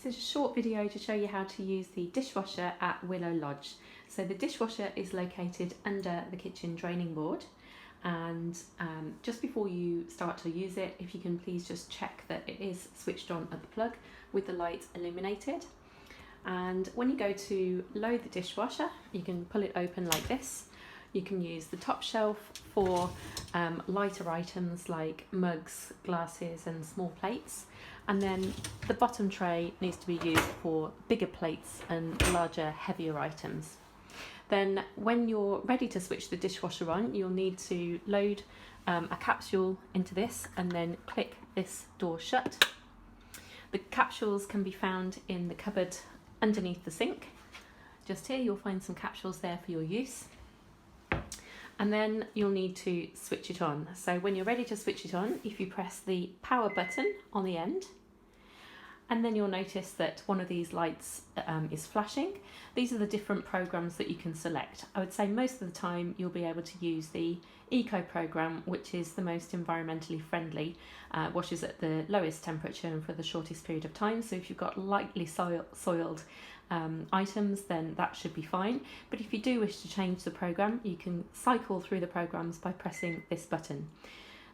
This is a short video to show you how to use the dishwasher at Willow Lodge. So the dishwasher is located under the kitchen draining board, and just before you start to use it, if you can please just check that it is switched on at the plug with the light illuminated. And when you go to load the dishwasher, you can pull it open like this. You can use the top shelf for lighter items like mugs, glasses and small plates. And then the bottom tray needs to be used for bigger plates and larger, heavier items. Then when you're ready to switch the dishwasher on, you'll need to load a capsule into this and then click this door shut. The capsules can be found in the cupboard underneath the sink. Just here you'll find some capsules there for your use. And then you'll need to switch it on. So when you're ready to switch it on, if you press the power button on the end, and then you'll notice that one of these lights is flashing. These are the different programs that you can select. I would say most of the time you'll be able to use the Eco program, which is the most environmentally friendly, washes at the lowest temperature and for the shortest period of time. So if you've got lightly soiled items, then that should be fine. But if you do wish to change the program, you can cycle through the programs by pressing this button.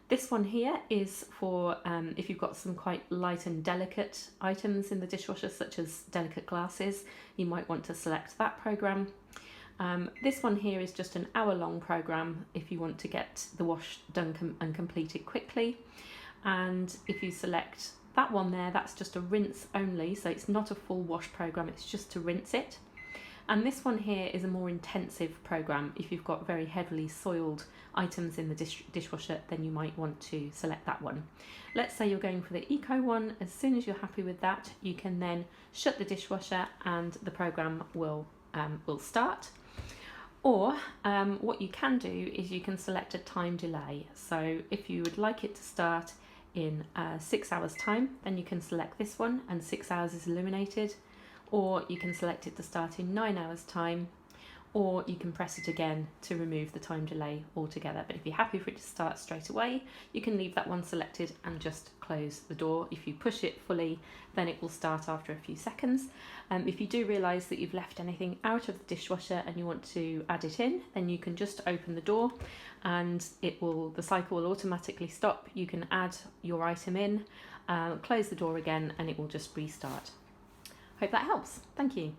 This one here is for if you've got some quite light and delicate items in the dishwasher, such as delicate glasses, you might want to select that program. This one here is just an hour-long program if you want to get the wash done and completed quickly. And if you select that one there, that's just a rinse only, so it's not a full wash program, it's just to rinse it. And this one here is a more intensive program. If you've got very heavily soiled items in the dishwasher, then you might want to select that one. Let's say you're going for the Eco one. As soon as you're happy with that, you can then shut the dishwasher and the program will start. Or what you can do is you can select a time delay. So if you would like it to start in 6 hours time, then you can select this one and 6 hours is illuminated. Or you can select it to start in 9 hours time, or you can press it again to remove the time delay altogether. But if you're happy for it to start straight away, you can leave that one selected and just close the door. If you push it fully, then it will start after a few seconds. If you do realise that you've left anything out of the dishwasher and you want to add it in, then you can just open the door and the cycle will automatically stop. You can add your item in, close the door again, and it will just restart. Hope that helps. Thank you.